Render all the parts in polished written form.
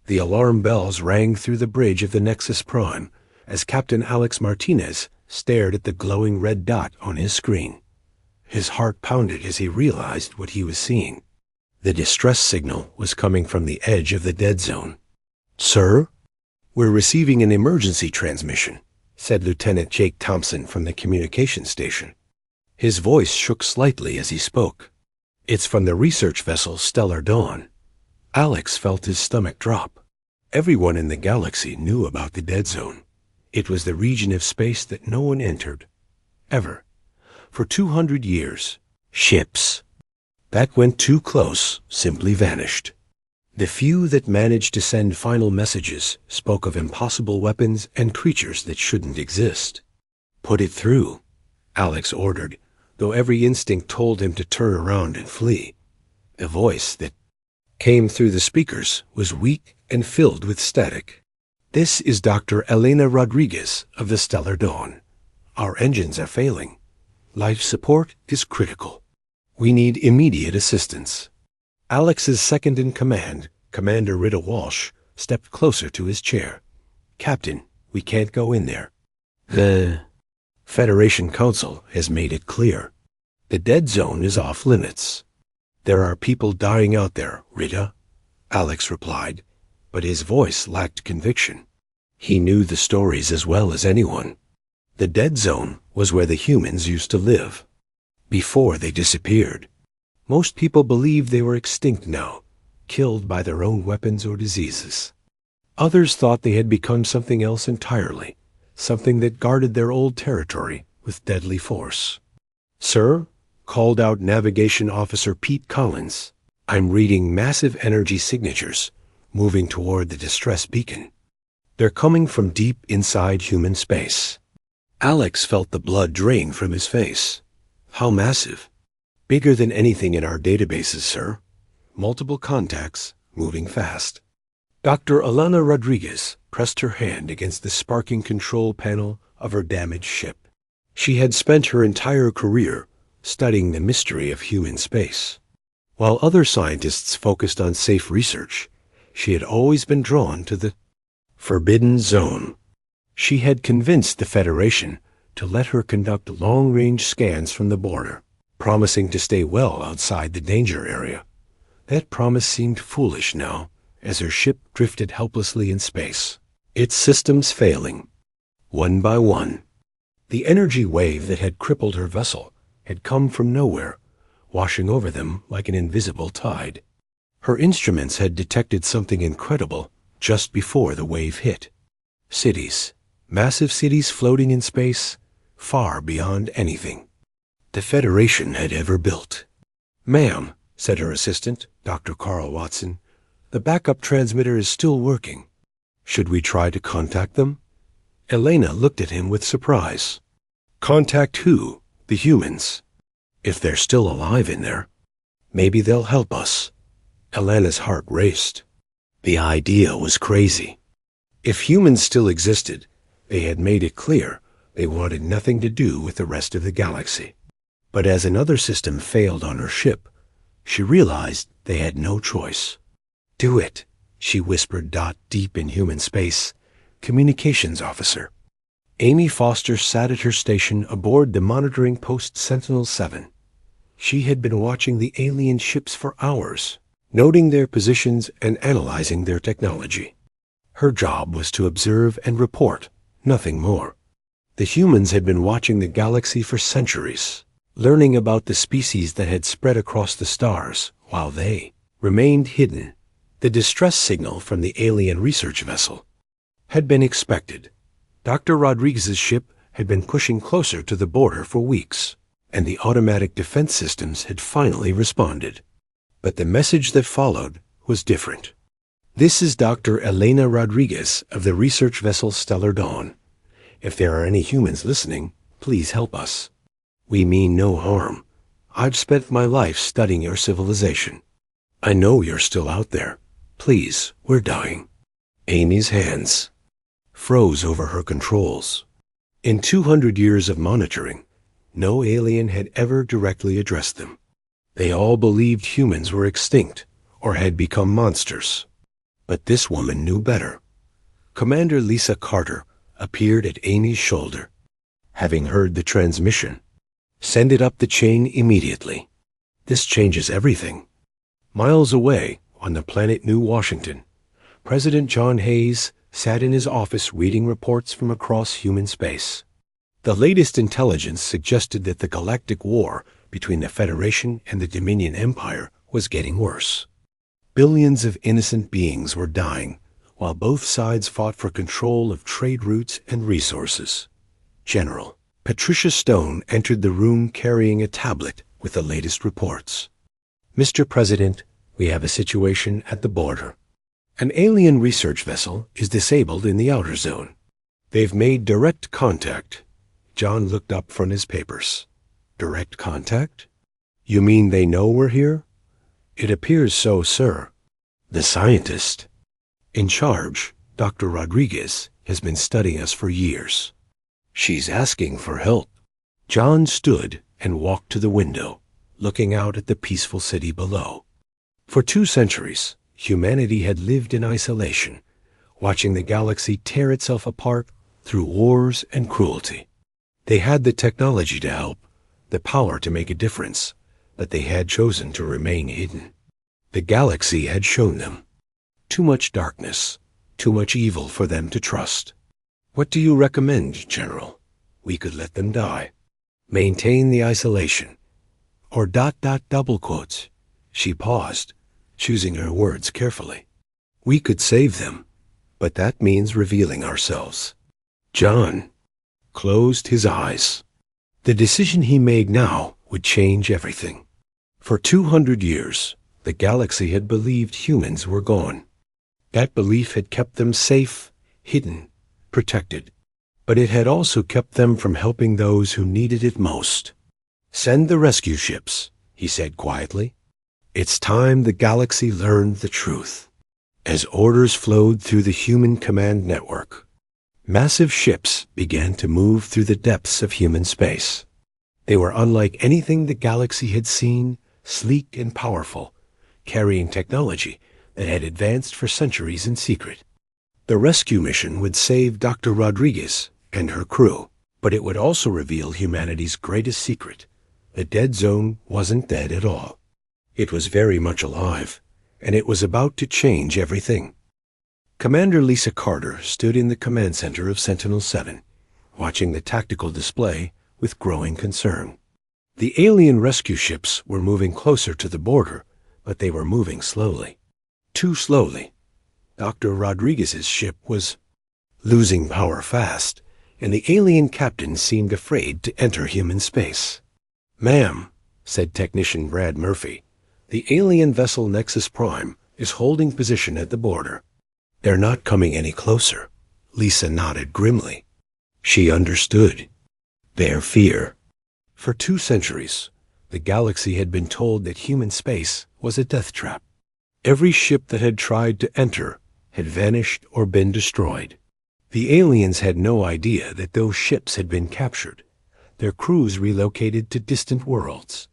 The alarm bells rang through the bridge of the Nexus Prime as Captain Alex Martinez stared at the glowing red dot on his screen. His heart pounded as he realized what he was seeing. The distress signal was coming from the edge of the dead zone. "Sir, we're receiving an emergency transmission," said Lieutenant Jake Thompson from the communication station. His voice shook slightly as he spoke. "It's from the research vessel Stellar Dawn." Alex felt his stomach drop. Everyone in the galaxy knew about the dead zone. It was the region of space that no one entered, ever. For 200 years, ships that went too close simply vanished. The few that managed to send final messages spoke of impossible weapons and creatures that shouldn't exist. "Put it through," Alex ordered, though every instinct told him to turn around and flee. The voice that came through the speakers was weak and filled with static. "This is Dr. Elena Rodriguez of the Stellar Dawn. Our engines are failing. Life support is critical. We need immediate assistance." Alex's second-in-command, Commander Rita Walsh, stepped closer to his chair. "Captain, we can't go in there. The Federation Council has made it clear. The dead zone is off limits." "There are people dying out there, Rita," Alex replied, but his voice lacked conviction. He knew the stories as well as anyone. The dead zone was where the humans used to live, before they disappeared. Most people believed they were extinct now, killed by their own weapons or diseases. Others thought they had become something else entirely, something that guarded their old territory with deadly force. "Sir," called out Navigation Officer Pete Collins, "I'm reading massive energy signatures moving toward the distress beacon. They're coming from deep inside human space." Alex felt the blood drain from his face. "How massive?" "Bigger than anything in our databases, sir. Multiple contacts, moving fast." Dr. Alana Rodriguez pressed her hand against the sparking control panel of her damaged ship. She had spent her entire career studying the mystery of human space. While other scientists focused on safe research, she had always been drawn to the forbidden zone. She had convinced the Federation to let her conduct long-range scans from the border, promising to stay well outside the danger area. That promise seemed foolish now, as her ship drifted helplessly in space, its systems failing. One by one, the energy wave that had crippled her vessel had come from nowhere, washing over them like an invisible tide. Her instruments had detected something incredible just before the wave hit. Cities, massive cities floating in space, far beyond anything the Federation had ever built. "Ma'am," said her assistant, Dr. Carl Watson, "the backup transmitter is still working. Should we try to contact them?" Elena looked at him with surprise. "Contact who? The humans? If they're still alive in there, maybe they'll help us." Elena's heart raced. The idea was crazy. If humans still existed, they had made it clear they wanted nothing to do with the rest of the galaxy. But as another system failed on her ship, she realized they had no choice. "Do it," she whispered deep in human space. "Communications officer." Amy Foster sat at her station aboard the monitoring post Sentinel-7. She had been watching the alien ships for hours, noting their positions and analyzing their technology. Her job was to observe and report, nothing more. The humans had been watching the galaxy for centuries, learning about the species that had spread across the stars, while they remained hidden. The distress signal from the alien research vessel had been expected. Dr. Rodriguez's ship had been pushing closer to the border for weeks, and the automatic defense systems had finally responded. But the message that followed was different. "This is Dr. Elena Rodriguez of the research vessel Stellar Dawn. If there are any humans listening, please help us. We mean no harm. I've spent my life studying your civilization. I know you're still out there. Please, we're dying." Amy's hands froze over her controls. In 200 years of monitoring, no alien had ever directly addressed them. They all believed humans were extinct or had become monsters. But this woman knew better. Commander Lisa Carter appeared at Amy's shoulder. Having heard the transmission, send it up the chain immediately. This changes everything. Miles away, on the planet New Washington, President John Hayes sat in his office reading reports from across human space. The latest intelligence suggested that the Galactic War between the Federation and the Dominion Empire was getting worse. Billions of innocent beings were dying, while both sides fought for control of trade routes and resources. General Patricia Stone entered the room carrying a tablet with the latest reports. Mr. President, we have a situation at the border. An alien research vessel is disabled in the outer zone. They've made direct contact. John looked up from his papers. Direct contact? You mean they know we're here? It appears so, sir. The scientist in charge, Dr. Rodriguez, has been studying us for years. She's asking for help. John stood and walked to the window, looking out at the peaceful city below. For 2 centuries, humanity had lived in isolation, watching the galaxy tear itself apart through wars and cruelty. They had the technology to help, the power to make a difference, but they had chosen to remain hidden. The galaxy had shown them. Too much darkness, too much evil for them to trust. What do you recommend, General? We could let them die. Maintain the isolation. Or ... double quotes. She paused, choosing her words carefully. We could save them, but that means revealing ourselves. John closed his eyes. The decision he made now would change everything. For 200 years, the galaxy had believed humans were gone. That belief had kept them safe, hidden, protected. But it had also kept them from helping those who needed it most. Send the rescue ships, he said quietly. It's time the galaxy learned the truth. As orders flowed through the human command network, massive ships began to move through the depths of human space. They were unlike anything the galaxy had seen, sleek and powerful, carrying technology that had advanced for centuries in secret. The rescue mission would save Dr. Rodriguez and her crew, but it would also reveal humanity's greatest secret. The dead zone wasn't dead at all. It was very much alive, and it was about to change everything. Commander Lisa Carter stood in the command center of Sentinel-7, watching the tactical display with growing concern. The alien rescue ships were moving closer to the border, but they were moving slowly. Too slowly. Dr. Rodriguez's ship was losing power fast, and the alien captain seemed afraid to enter human space. Ma'am, said Technician Brad Murphy, the alien vessel Nexus Prime is holding position at the border. They're not coming any closer. Lisa nodded grimly. She understood their fear. For 2 centuries, the galaxy had been told that human space was a death trap. Every ship that had tried to enter had vanished or been destroyed. The aliens had no idea that those ships had been captured, their crews relocated to distant worlds,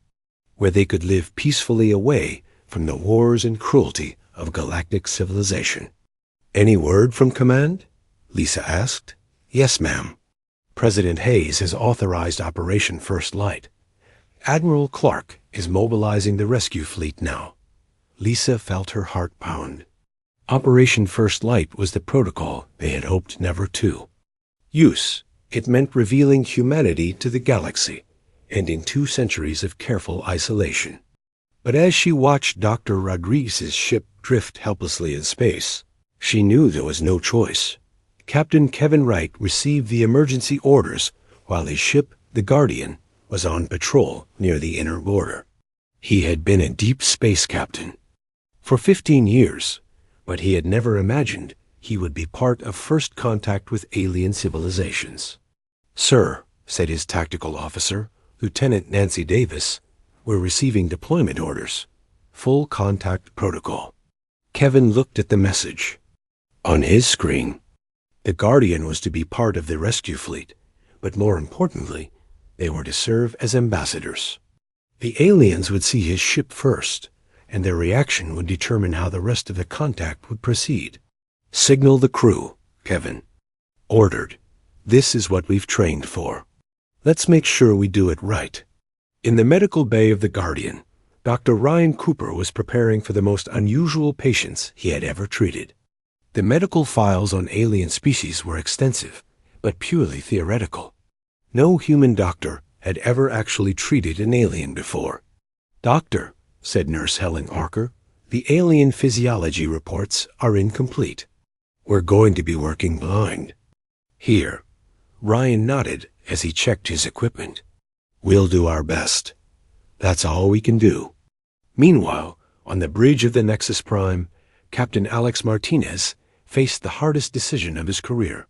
where they could live peacefully away from the wars and cruelty of galactic civilization. Any word from command? Lisa asked. Yes, ma'am. President Hayes has authorized Operation First Light. Admiral Clark is mobilizing the rescue fleet now. Lisa felt her heart pound. Operation First Light was the protocol they had hoped never to. Use. It meant revealing humanity to the galaxy, ending 2 centuries of careful isolation. But as she watched Dr. Rodriguez's ship drift helplessly in space, she knew there was no choice. Captain Kevin Wright received the emergency orders while his ship, the Guardian, was on patrol near the inner border. He had been a deep space captain for 15 years, but he had never imagined he would be part of first contact with alien civilizations. Sir, said his tactical officer, Lieutenant Nancy Davis, we're receiving deployment orders. Full contact protocol. Kevin looked at the message. On his screen, the Guardian was to be part of the rescue fleet, but more importantly, they were to serve as ambassadors. The aliens would see his ship first, and their reaction would determine how the rest of the contact would proceed. "Signal the crew," Kevin ordered. "This is what we've trained for. Let's make sure we do it right." In the medical bay of the Guardian, Dr. Ryan Cooper was preparing for the most unusual patients he had ever treated. The medical files on alien species were extensive, but purely theoretical. No human doctor had ever actually treated an alien before. "Doctor," said Nurse Helen Archer, "the alien physiology reports are incomplete. We're going to be working blind." "Here." Ryan nodded as he checked his equipment. "We'll do our best. That's all we can do." Meanwhile, on the bridge of the Nexus Prime, Captain Alex Martinez faced the hardest decision of his career.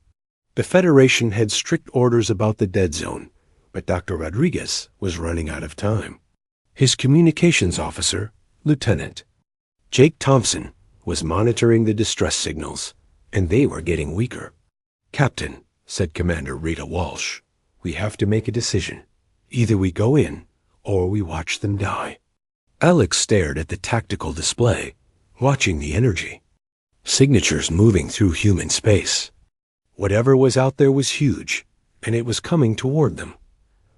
The Federation had strict orders about the dead zone, but Dr. Rodriguez was running out of time. His communications officer, Lieutenant Jake Thompson, was monitoring the distress signals, and they were getting weaker. "Captain," said Commander Rita Walsh, "we have to make a decision. Either we go in, or we watch them die." Alex stared at the tactical display, watching the energy. Signatures moving through human space. Whatever was out there was huge, and it was coming toward them.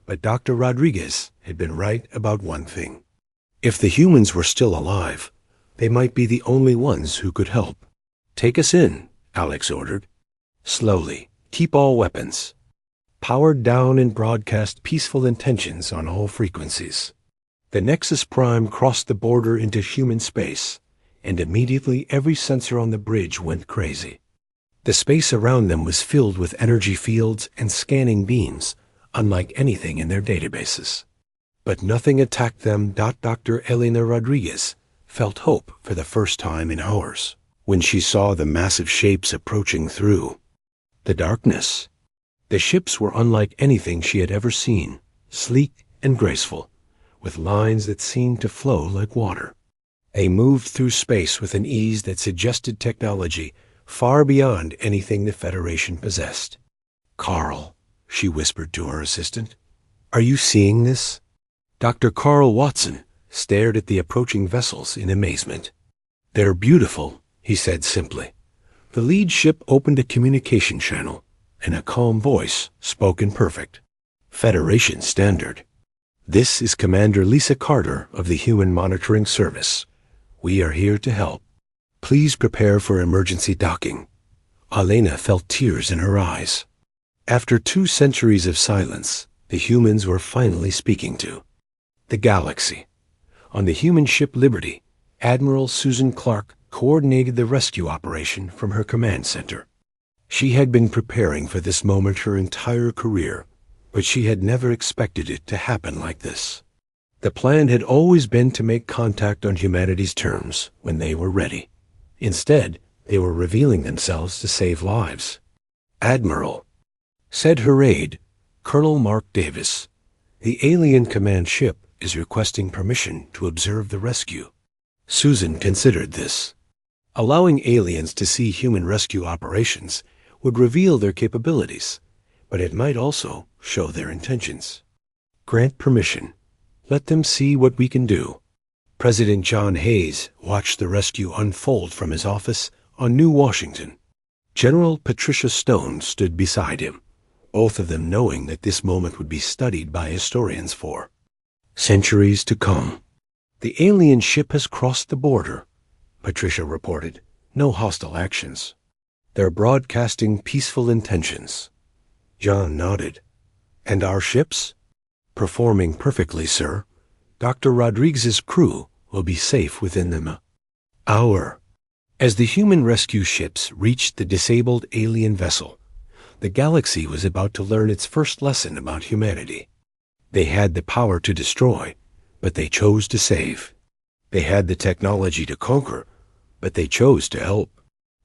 But Dr. Rodriguez had been right about one thing. If the humans were still alive, they might be the only ones who could help. "Take us in," Alex ordered. "Slowly. Keep all weapons powered down and broadcast peaceful intentions on all frequencies." The Nexus Prime crossed the border into human space, and immediately every sensor on the bridge went crazy. The space around them was filled with energy fields and scanning beams, unlike anything in their databases. But nothing attacked them. Dr. Elena Rodriguez felt hope for the first time in hours when she saw the massive shapes approaching through the darkness. The ships were unlike anything she had ever seen, sleek and graceful, with lines that seemed to flow like water. They moved through space with an ease that suggested technology far beyond anything the Federation possessed. "Carl," she whispered to her assistant, "are you seeing this?" Dr. Carl Watson stared at the approaching vessels in amazement. "They're beautiful," he said simply. The lead ship opened a communication channel, and a calm voice spoke in perfect Federation standard. "This is Commander Lisa Carter of the Human Monitoring Service. We are here to help. Please prepare for emergency docking." Elena felt tears in her eyes. After 2 centuries of silence, the humans were finally speaking to the galaxy. On the human ship Liberty, Admiral Susan Clark coordinated the rescue operation from her command center. She had been preparing for this moment her entire career, but she had never expected it to happen like this. The plan had always been to make contact on humanity's terms when they were ready. Instead, they were revealing themselves to save lives. "Admiral," said her aide, Colonel Mark Davis, "the alien command ship is requesting permission to observe the rescue." Susan considered this. Allowing aliens to see human rescue operations would reveal their capabilities, but it might also show their intentions. "Grant permission. Let them see what we can do." President John Hayes watched the rescue unfold from his office on New Washington. General Patricia Stone stood beside him, both of them knowing that this moment would be studied by historians for centuries to come. "The alien ship has crossed the border," Patricia reported. "No hostile actions. They're broadcasting peaceful intentions." John nodded. "And our ships?" "Performing perfectly, sir. Dr. Rodriguez's crew will be safe within them. As the human rescue ships reached the disabled alien vessel, the galaxy was about to learn its first lesson about humanity. They had the power to destroy, but they chose to save. They had the technology to conquer, but they chose to help.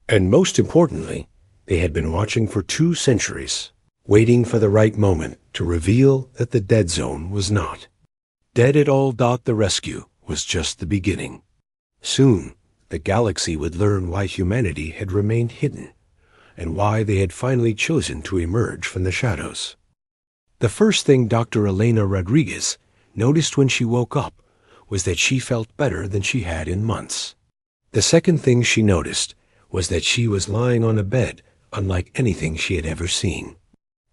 And most importantly, they had been watching for 2 centuries, waiting for the right moment to reveal that the dead zone was not dead at all. The rescue was just the beginning. Soon, the galaxy would learn why humanity had remained hidden, and why they had finally chosen to emerge from the shadows. The first thing Dr. Elena Rodriguez noticed when she woke up was that she felt better than she had in months. The second thing she noticed was that she was lying on a bed unlike anything she had ever seen.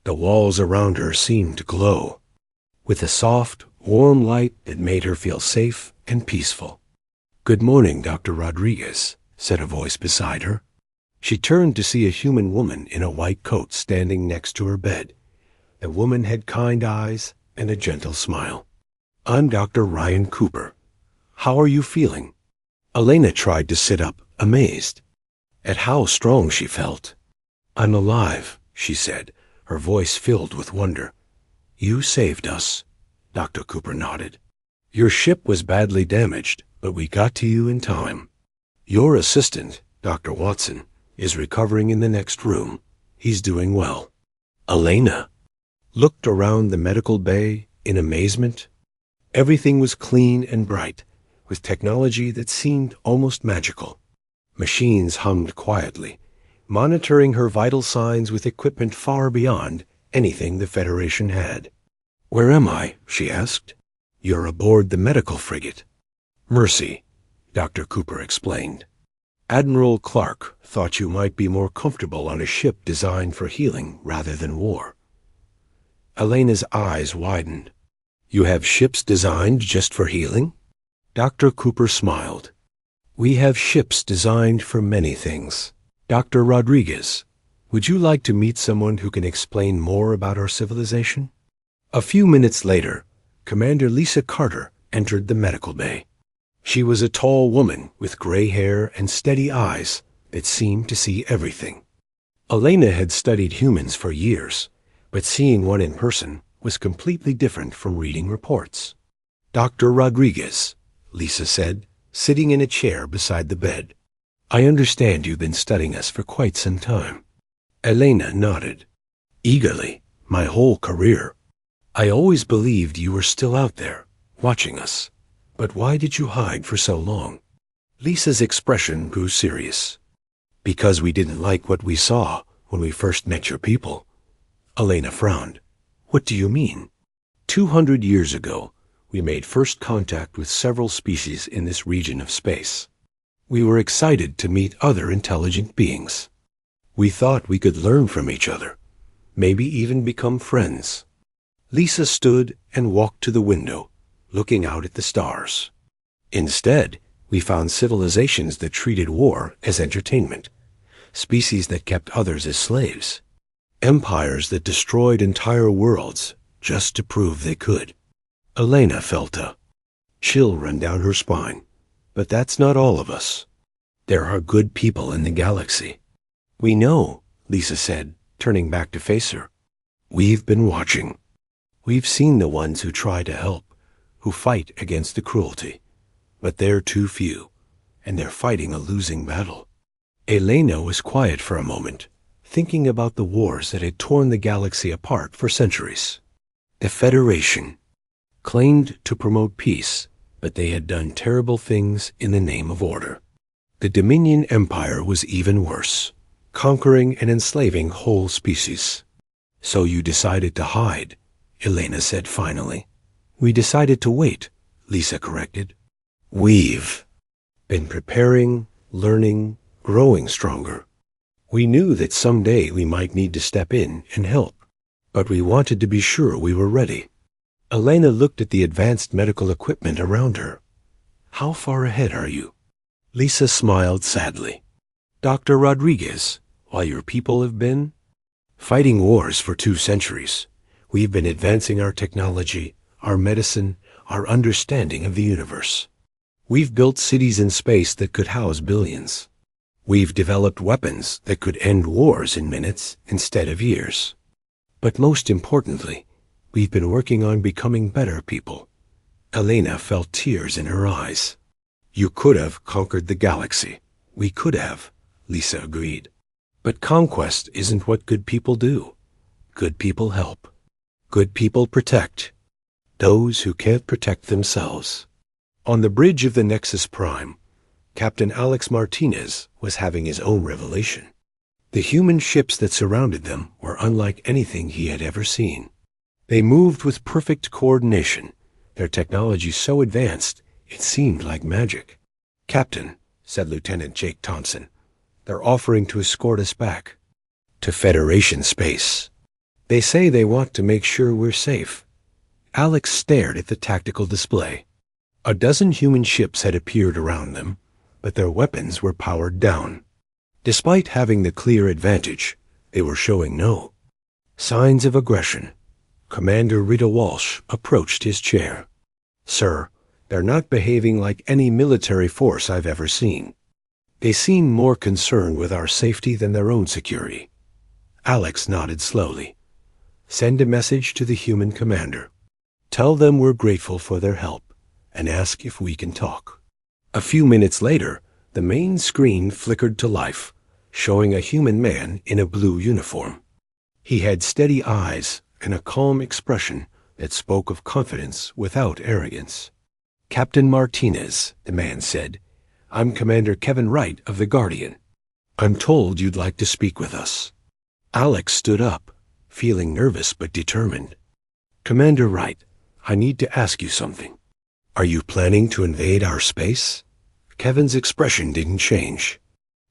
The walls around her seemed to glow, with a soft, warm light that made her feel safe and peaceful. "Good morning, Dr. Rodriguez," said a voice beside her. She turned to see a human woman in a white coat standing next to her bed. The woman had kind eyes and a gentle smile. "I'm Dr. Ryan Cooper. How are you feeling?" Elena tried to sit up, amazed at how strong she felt. "I'm alive," she said, her voice filled with wonder. "You saved us." Dr. Cooper nodded. "Your ship was badly damaged, but we got to you in time. Your assistant, Dr. Watson, is recovering in the next room. He's doing well." Elena looked around the medical bay in amazement. Everything was clean and bright, with technology that seemed almost magical. Machines hummed quietly, monitoring her vital signs with equipment far beyond anything the Federation had. "Where am I?" she asked. "You're aboard the medical frigate." "Mercy," Dr. Cooper explained. "Admiral Clark thought you might be more comfortable on a ship designed for healing rather than war." Elena's eyes widened. "You have ships designed just for healing?" Dr. Cooper smiled. "We have ships designed for many things. Dr. Rodriguez, would you like to meet someone who can explain more about our civilization?" A few minutes later, Commander Lisa Carter entered the medical bay. She was a tall woman with gray hair and steady eyes that seemed to see everything. Elena had studied humans for years, but seeing one in person was completely different from reading reports. "Dr. Rodriguez," Lisa said, sitting in a chair beside the bed. "I understand you've been studying us for quite some time." Elena nodded. "Eagerly, my whole career. I always believed you were still out there, watching us. But why did you hide for so long?" Lisa's expression grew serious. "Because we didn't like what we saw when we first met your people." Elena frowned. "What do you mean?" 200 years ago, we made first contact with several species in this region of space. We were excited to meet other intelligent beings. We thought we could learn from each other, maybe even become friends. Lisa stood and walked to the window, looking out at the stars. Instead, we found civilizations that treated war as entertainment, species that kept others as slaves, empires that destroyed entire worlds just to prove they could. Elena felt a chill run down her spine. "But that's not all of us. There are good people in the galaxy." "We know," Lisa said, turning back to face her. "We've been watching. We've seen the ones who try to help, who fight against the cruelty. But they're too few, and they're fighting a losing battle." Elena was quiet for a moment, thinking about the wars that had torn the galaxy apart for centuries. The Federation claimed to promote peace, but they had done terrible things in the name of order. The Dominion Empire was even worse, conquering and enslaving whole species. "So you decided to hide," Elena said finally. "We decided to wait," Lisa corrected. "We've been preparing, learning, growing stronger. We knew that someday we might need to step in and help, but we wanted to be sure we were ready." Elena looked at the advanced medical equipment around her. "How far ahead are you?" Lisa smiled sadly. "Dr. Rodriguez, while your people have been fighting wars for 2 centuries, we've been advancing our technology, our medicine, our understanding of the universe. We've built cities in space that could house billions. We've developed weapons that could end wars in minutes instead of years. But most importantly, we've been working on becoming better people." Elena felt tears in her eyes. "You could have conquered the galaxy. We could have," Lisa agreed. "But conquest isn't what good people do. Good people help. Good people protect those who can't protect themselves." On the bridge of the Nexus Prime, Captain Alex Martinez was having his own revelation. The human ships that surrounded them were unlike anything he had ever seen. They moved with perfect coordination, their technology so advanced It seemed like magic. "Captain," said Lieutenant Jake Thompson, "they're offering to escort us back to Federation space. They say they want to make sure we're safe." Alex stared at the tactical display. A dozen human ships had appeared around them, but their weapons were powered down. Despite having the clear advantage, they were showing no signs of aggression. Commander Rita Walsh approached his chair. "Sir, they're not behaving like any military force I've ever seen. They seem more concerned with our safety than their own security." Alex nodded slowly. "Send a message to the human commander. Tell them we're grateful for their help, and ask if we can talk." A few minutes later, the main screen flickered to life, showing a human man in a blue uniform. He had steady eyes and a calm expression that spoke of confidence without arrogance. "Captain Martinez," the man said, "I'm Commander Kevin Wright of the Guardian. I'm told you'd like to speak with us." Alex stood up, feeling nervous but determined. "Commander Wright, I need to ask you something. Are you planning to invade our space?" Kevin's expression didn't change.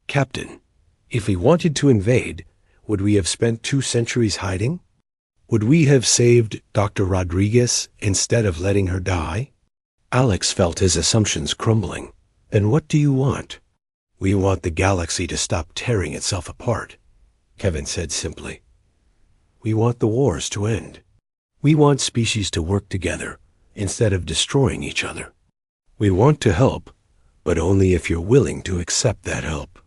"Captain, if we wanted to invade, would we have spent 2 centuries hiding? Would we have saved Dr. Rodriguez instead of letting her die?" Alex felt his assumptions crumbling. "Then what do you want?" "We want the galaxy to stop tearing itself apart," Kevin said simply. "We want the wars to end. We want species to work together instead of destroying each other. We want to help, but only if you're willing to accept that help."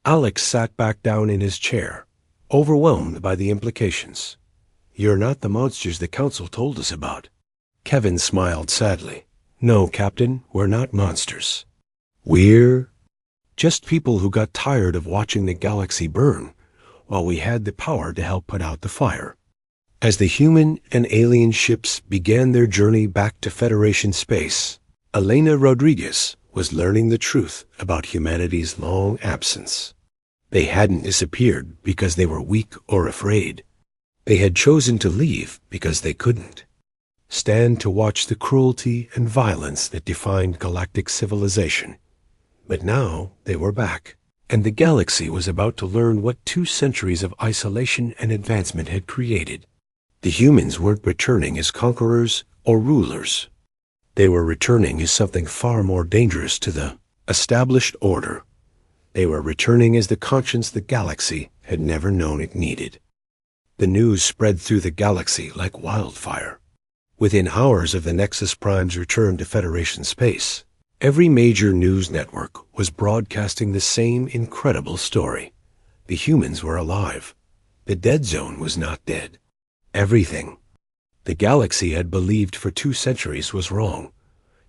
Alex sat back down in his chair, overwhelmed by the implications. "You're not the monsters the Council told us about." Kevin smiled sadly. "No, Captain, we're not monsters. We're just people who got tired of watching the galaxy burn while we had the power to help put out the fire." As the human and alien ships began their journey back to Federation space, Elena Rodriguez was learning the truth about humanity's long absence. They hadn't disappeared because they were weak or afraid. They had chosen to leave because they couldn't stand to watch the cruelty and violence that defined galactic civilization. But now they were back, and the galaxy was about to learn what 2 centuries of isolation and advancement had created. The humans weren't returning as conquerors or rulers. They were returning as something far more dangerous to the established order. They were returning as the conscience the galaxy had never known it needed. The news spread through the galaxy like wildfire. Within hours of the Nexus Prime's return to Federation space, every major news network was broadcasting the same incredible story. The humans were alive. The dead zone was not dead. Everything the galaxy had believed for 2 centuries was wrong.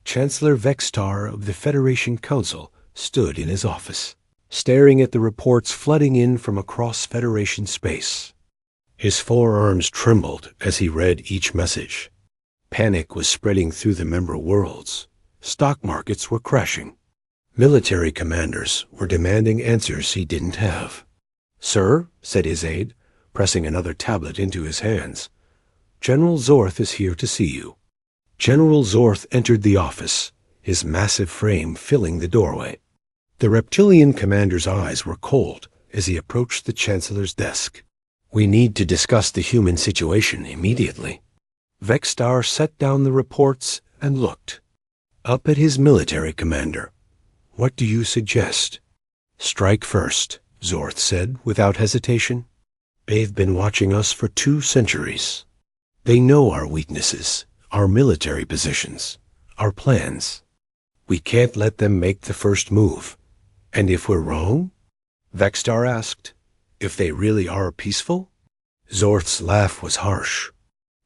Chancellor Vextar of the Federation Council stood in his office, staring at the reports flooding in from across Federation space. His forearms trembled as he read each message. Panic was spreading through the member worlds. Stock markets were crashing. Military commanders were demanding answers he didn't have. "Sir," said his aide, pressing another tablet into his hands, "General Zorth is here to see you." General Zorth entered the office, his massive frame filling the doorway. The reptilian commander's eyes were cold as he approached the Chancellor's desk. "We need to discuss the human situation immediately." Vextar set down the reports and looked up at his military commander. "What do you suggest?" "Strike first," Zorth said without hesitation. "They've been watching us for 2 centuries. They know our weaknesses, our military positions, our plans. We can't let them make the first move. And if we're wrong?" Vextar asked. "If they really are peaceful?" Zorth's laugh was harsh.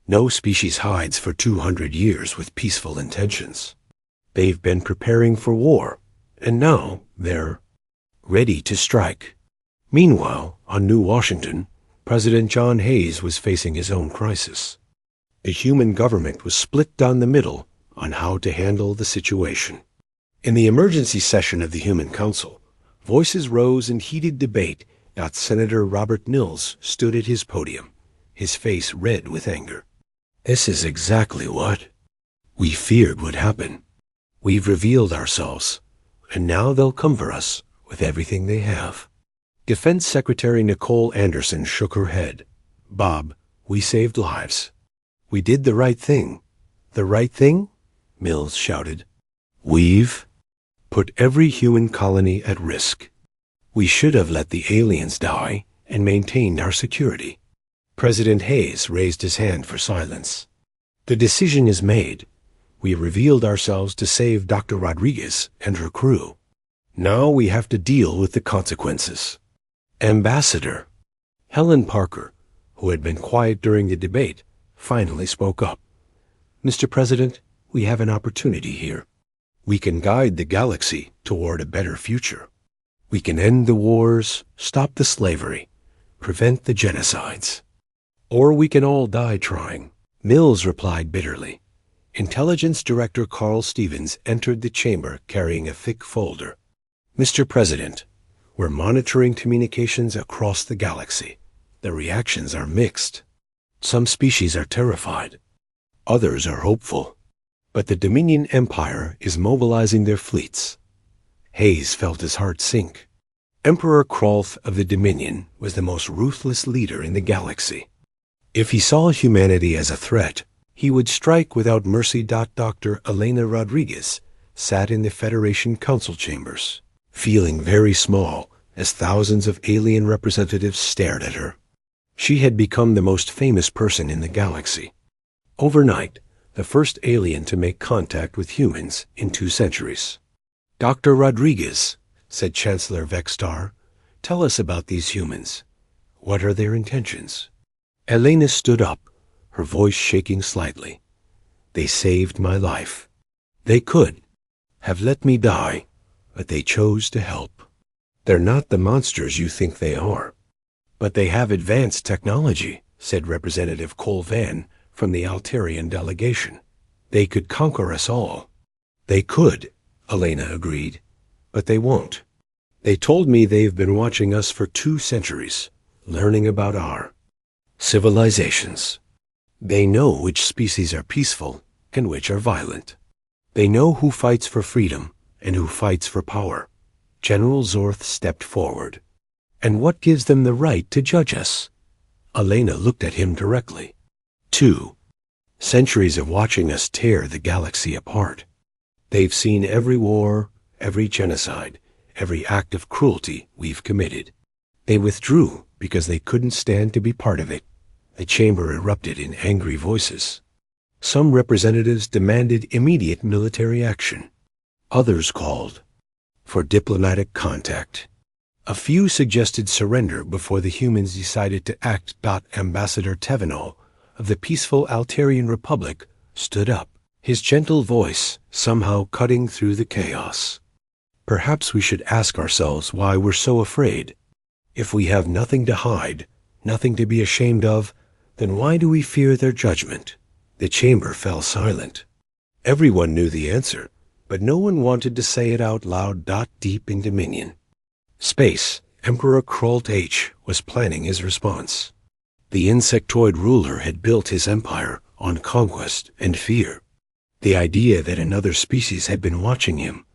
"No species hides for 200 years with peaceful intentions. They've been preparing for war, and now they're ready to strike." Meanwhile, on New Washington, President John Hayes was facing his own crisis. The human government was split down the middle on how to handle the situation. In the emergency session of the Human Council, voices rose in heated debate. Senator Robert Nils stood at his podium, his face red with anger. "This is exactly what we feared would happen. We've revealed ourselves, and now they'll come for us with everything they have. Defense Secretary Nicole Anderson shook her head. Bob, we saved lives. We did the right thing. The right thing? Mills shouted. We've put every human colony at risk. We should have let the aliens die and maintained our security. President Hayes raised his hand for silence. The decision is made. We revealed ourselves to save Dr. Rodriguez and her crew. Now we have to deal with the consequences. Ambassador. Helen Parker, who had been quiet during the debate, finally spoke up. Mr. President, we have an opportunity here. We can guide the galaxy toward a better future. We can end the wars, stop the slavery, prevent the genocides. Or we can all die trying. Mills replied bitterly. Intelligence Director Carl Stevens entered the chamber carrying a thick folder. Mr. President, we're monitoring communications across the galaxy. The reactions are mixed. Some species are terrified. Others are hopeful. But the Dominion Empire is mobilizing their fleets. Hayes felt his heart sink. Emperor Krolth of the Dominion was the most ruthless leader in the galaxy. If he saw humanity as a threat, he would strike without mercy. Dr. Elena Rodriguez sat in the Federation Council chambers, feeling very small as thousands of alien representatives stared at her. She had become the most famous person in the galaxy. Overnight, the first alien to make contact with humans in 2 centuries. Dr. Rodriguez, said Chancellor Vextar, tell us about these humans. What are their intentions? Elena stood up, her voice shaking slightly. They saved my life. They could have let me die, but they chose to help. They're not the monsters you think they are. But they have advanced technology, said Representative Cole Van from the Altarian delegation. They could conquer us all. They could, Elena agreed, but they won't. They told me they've been watching us for 2 centuries, learning about our civilizations. They know which species are peaceful and which are violent. They know who fights for freedom and who fights for power. General Zorth stepped forward. And what gives them the right to judge us? Elena looked at him directly. 2 centuries of watching us tear the galaxy apart. They've seen every war, every genocide, every act of cruelty we've committed. They withdrew because they couldn't stand to be part of it. The chamber erupted in angry voices. Some representatives demanded immediate military action. Others called for diplomatic contact. A few suggested surrender before the humans decided to act. Ambassador Tevenal of the peaceful Altarian Republic stood up, his gentle voice somehow cutting through the chaos. Perhaps we should ask ourselves why we're so afraid. If we have nothing to hide, nothing to be ashamed of, then why do we fear their judgment? The chamber fell silent. Everyone knew the answer, but no one wanted to say it out loud. Deep in Dominion space, Emperor Krolth H was planning his response. The insectoid ruler had built his empire on conquest and fear. The idea that another species had been watching him,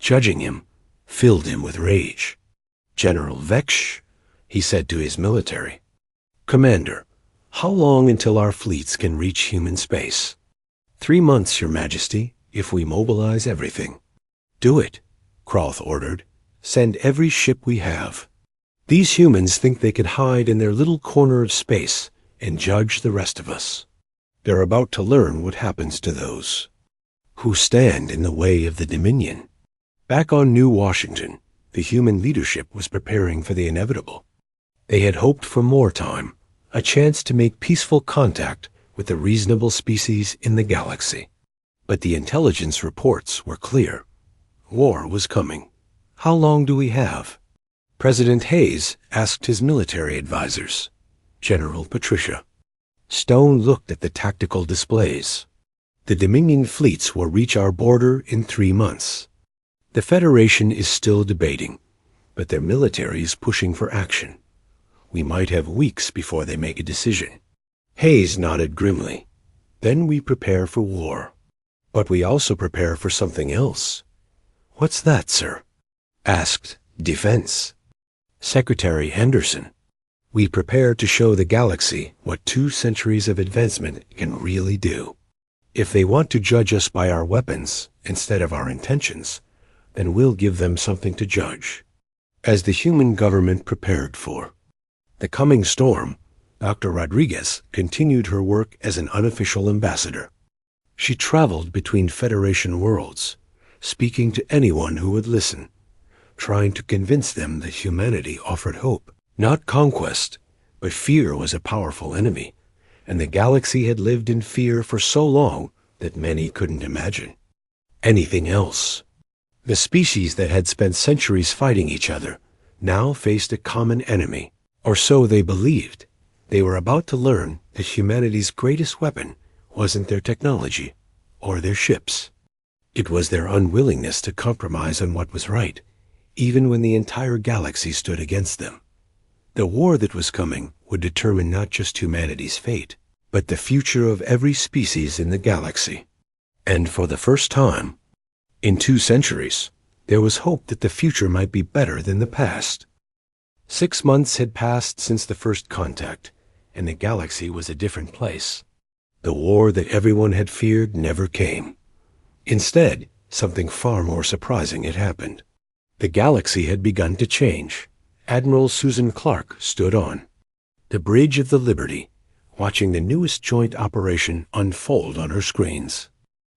judging him, filled him with rage. General Vex, he said to his military, Commander, how long until our fleets can reach human space? 3 months, Your Majesty, if we mobilize everything. Do it, Krolth ordered. Send every ship we have. These humans think they can hide in their little corner of space and judge the rest of us. They're about to learn what happens to those who stand in the way of the Dominion. Back on New Washington, the human leadership was preparing for the inevitable. They had hoped for more time, a chance to make peaceful contact with the reasonable species in the galaxy. But the intelligence reports were clear. War was coming. How long do we have? President Hayes asked his military advisors. General Patricia. Stone looked at the tactical displays. The Dominion fleets will reach our border in 3 months. The Federation is still debating, but their military is pushing for action. We might have weeks before they make a decision. Hayes nodded grimly. Then we prepare for war. But we also prepare for something else. What's that, sir? Asked Defense Secretary Henderson. We prepare to show the galaxy what 2 centuries of advancement can really do. If they want to judge us by our weapons instead of our intentions, then we'll give them something to judge. As the human government prepared for the coming storm, Dr. Rodriguez continued her work as an unofficial ambassador. She traveled between Federation worlds, speaking to anyone who would listen, trying to convince them that humanity offered hope. Not conquest, but fear was a powerful enemy, and the galaxy had lived in fear for so long that many couldn't imagine anything else. The species that had spent centuries fighting each other now faced a common enemy, or so they believed. They were about to learn that humanity's greatest weapon wasn't their technology or their ships. It was their unwillingness to compromise on what was right, even when the entire galaxy stood against them. The war that was coming would determine not just humanity's fate, but the future of every species in the galaxy. And for the first time, in 2 centuries, there was hope that the future might be better than the past. 6 months had passed since the first contact, and the galaxy was a different place. The war that everyone had feared never came. Instead, something far more surprising had happened. The galaxy had begun to change. Admiral Susan Clark stood on the bridge of the Liberty, watching the newest joint operation unfold on her screens.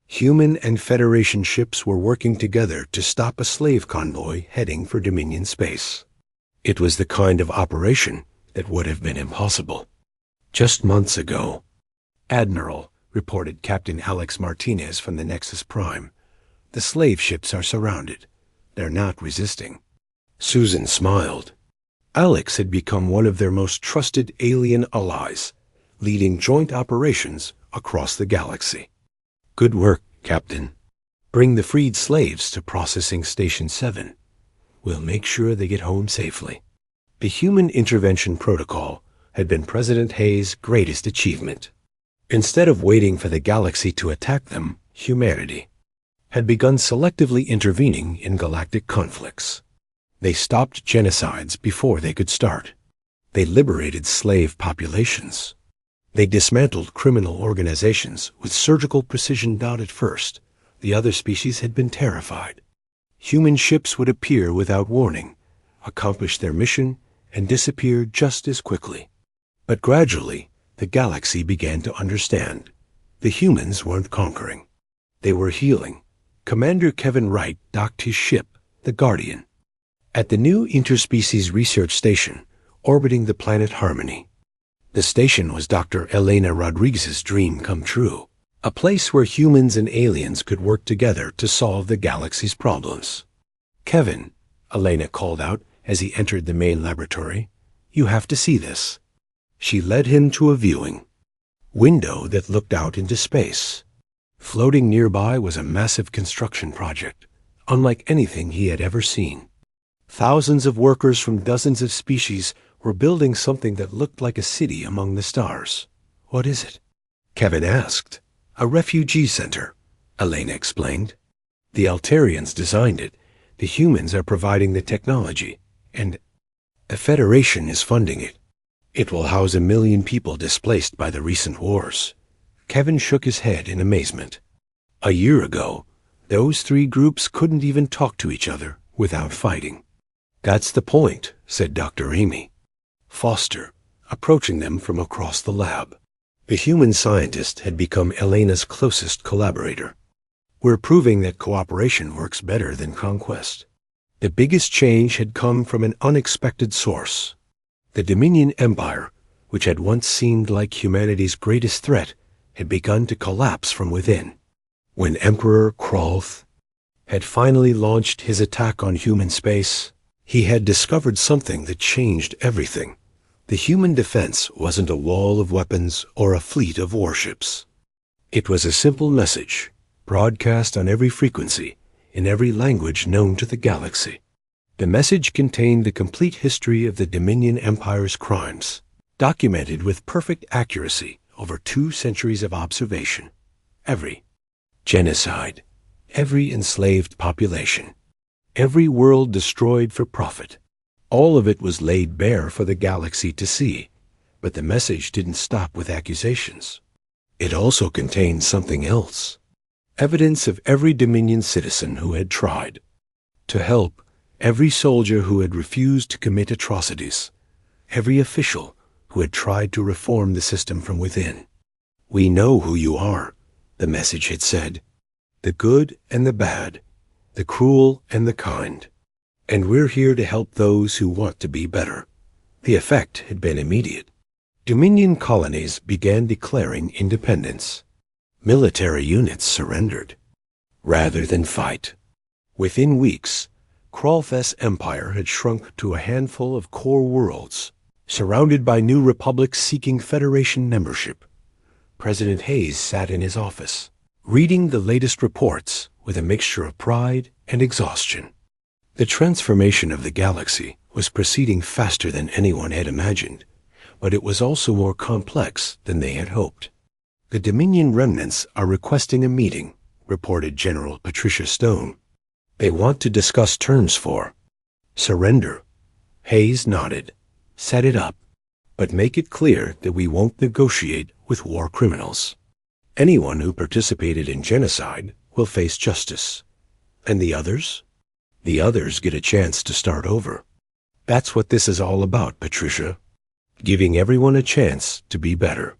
Human and Federation ships were working together to stop a slave convoy heading for Dominion space. It was the kind of operation that would have been impossible just months ago. "Admiral," reported Captain Alex Martinez from the Nexus Prime, "the slave ships are surrounded. They're not resisting." Susan smiled. Alex had become one of their most trusted alien allies, leading joint operations across the galaxy. "Good work, Captain. Bring the freed slaves to Processing Station 7. We'll make sure they get home safely." The Human Intervention Protocol had been President Hayes' greatest achievement. Instead of waiting for the galaxy to attack them, humanity had begun selectively intervening in galactic conflicts. They stopped genocides before they could start. They liberated slave populations. They dismantled criminal organizations with surgical precision. At first, the other species had been terrified. Human ships would appear without warning, accomplish their mission, and disappear just as quickly. But gradually, the galaxy began to understand. The humans weren't conquering. They were healing. Commander Kevin Wright docked his ship, the Guardian, at the new Interspecies Research Station, orbiting the planet Harmony. The station was Dr. Elena Rodriguez's dream come true, a place where humans and aliens could work together to solve the galaxy's problems. "Kevin," Elena called out as he entered the main laboratory, "you have to see this." She led him to a viewing window that looked out into space. Floating nearby was a massive construction project, unlike anything he had ever seen. Thousands of workers from dozens of species were building something that looked like a city among the stars. "What is it?" Kevin asked. "A refugee center," Elena explained. "The Altarians designed it. The humans are providing the technology, and the Federation is funding it. It will house 1 million people displaced by the recent wars." Kevin shook his head in amazement. A year ago, those 3 groups couldn't even talk to each other without fighting. "That's the point," said Dr. Amy Foster, approaching them from across the lab. The human scientist had become Elena's closest collaborator. "We're proving that cooperation works better than conquest." The biggest change had come from an unexpected source. The Dominion Empire, which had once seemed like humanity's greatest threat, had begun to collapse from within. When Emperor Krolth had finally launched his attack on human space, he had discovered something that changed everything. The human defense wasn't a wall of weapons or a fleet of warships. It was a simple message, broadcast on every frequency, in every language known to the galaxy. The message contained the complete history of the Dominion Empire's crimes, documented with perfect accuracy over 2 centuries of observation. Every Genocide, every enslaved population, every world destroyed for profit. All of it was laid bare for the galaxy to see, but the message didn't stop with accusations. It also contained something else. Evidence of every Dominion citizen who had tried to help, every soldier who had refused to commit atrocities, every official who had tried to reform the system from within. "We know who you are," the message had said. "The good and the bad, the cruel and the kind. And we're here to help those who want to be better." The effect had been immediate. Dominion colonies began declaring independence. Military units surrendered, rather than fight. Within weeks, Krolf's empire had shrunk to a handful of core worlds, surrounded by new republics seeking Federation membership. President Hayes sat in his office, reading the latest reports with a mixture of pride and exhaustion. The transformation of the galaxy was proceeding faster than anyone had imagined, but it was also more complex than they had hoped. "The Dominion remnants are requesting a meeting," reported General Patricia Stone. "They want to discuss terms for surrender." Hayes nodded. "Set it up, but make it clear that we won't negotiate with war criminals. Anyone who participated in genocide will face justice. And the others? The others get a chance to start over. That's what this is all about, Patricia. Giving everyone a chance to be better."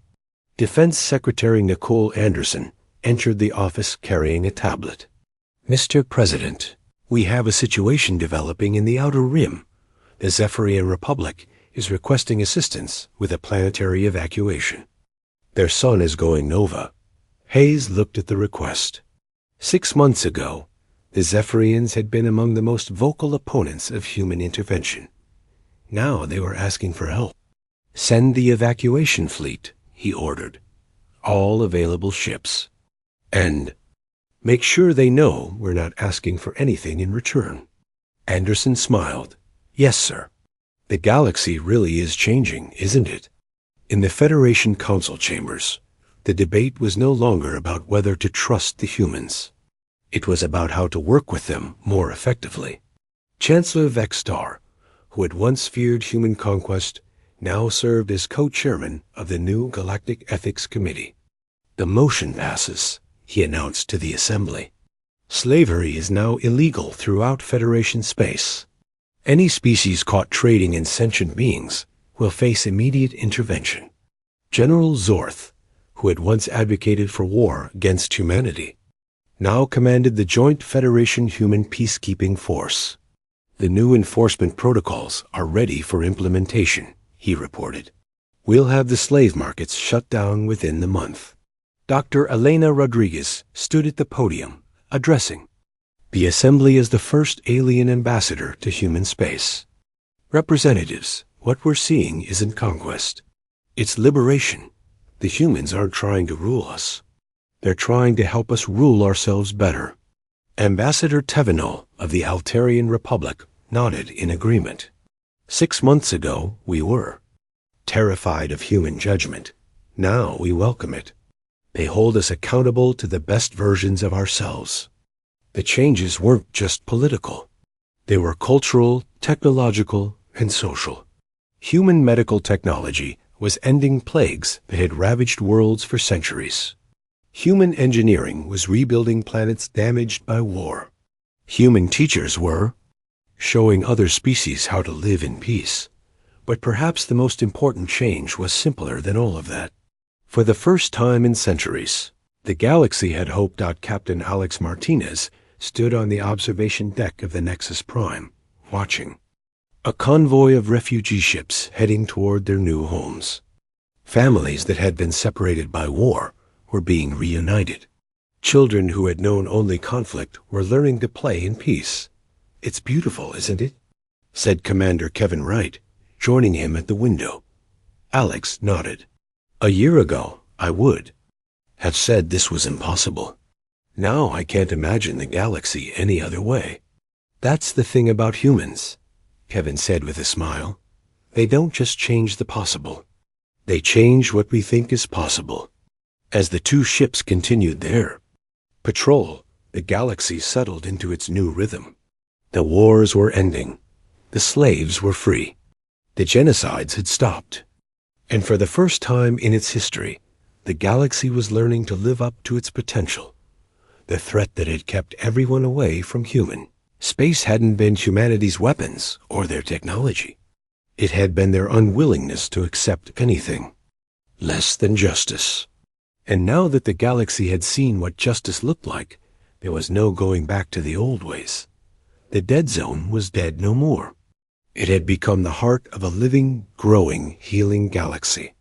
Defense Secretary Nicole Anderson entered the office carrying a tablet. "Mr. President, we have a situation developing in the Outer Rim. The Zephyrian Republic is requesting assistance with a planetary evacuation. Their sun is going nova." Hayes looked at the request. 6 months ago, the Zephyrians had been among the most vocal opponents of human intervention. Now they were asking for help. "Send the evacuation fleet," he ordered. "All available ships. And make sure they know we're not asking for anything in return." Anderson smiled. "Yes, sir. The galaxy really is changing, isn't it?" In the Federation Council chambers, the debate was no longer about whether to trust the humans. It was about how to work with them more effectively. Chancellor Vextar, who had once feared human conquest, now served as co-chairman of the new Galactic Ethics Committee. "The motion passes," he announced to the Assembly. "Slavery is now illegal throughout Federation space. Any species caught trading in sentient beings will face immediate intervention." General Zorth, who had once advocated for war against humanity, now commanded the Joint Federation Human Peacekeeping Force. "The new enforcement protocols are ready for implementation," he reported. "We'll have the slave markets shut down within the month." Dr. Elena Rodriguez stood at the podium, addressing. "The Assembly is the first alien ambassador to human space. Representatives, what we're seeing isn't conquest. It's liberation. The humans aren't trying to rule us. They're trying to help us rule ourselves better." Ambassador Tevenol of the Altarian Republic nodded in agreement. 6 months ago, we were terrified of human judgment. Now we welcome it. They hold us accountable to the best versions of ourselves. The changes weren't just political. They were cultural, technological, and social. Human medical technology was ending plagues that had ravaged worlds for centuries. Human engineering was rebuilding planets damaged by war. Human teachers were showing other species how to live in peace. But perhaps the most important change was simpler than all of that. For the first time in centuries, the galaxy had hoped out Captain Alex Martinez stood on the observation deck of the Nexus Prime, watching. A convoy of refugee ships heading toward their new homes. Families that had been separated by war were being reunited. Children who had known only conflict were learning to play in peace. "It's beautiful, isn't it?" said Commander Kevin Wright, joining him at the window. Alex nodded. "A year ago, I would have said this was impossible. Now I can't imagine the galaxy any other way." "That's the thing about humans," Kevin said with a smile. "They don't just change the possible. They change what we think is possible." As the two ships continued their patrol, the galaxy settled into its new rhythm. The wars were ending. The slaves were free. The genocides had stopped. And for the first time in its history, the galaxy was learning to live up to its potential. The threat that had kept everyone away from human. Space hadn't been humanity's weapons or their technology. It had been their unwillingness to accept anything less than justice. And now that the galaxy had seen what justice looked like, there was no going back to the old ways. The dead zone was dead no more. It had become the heart of a living, growing, healing galaxy.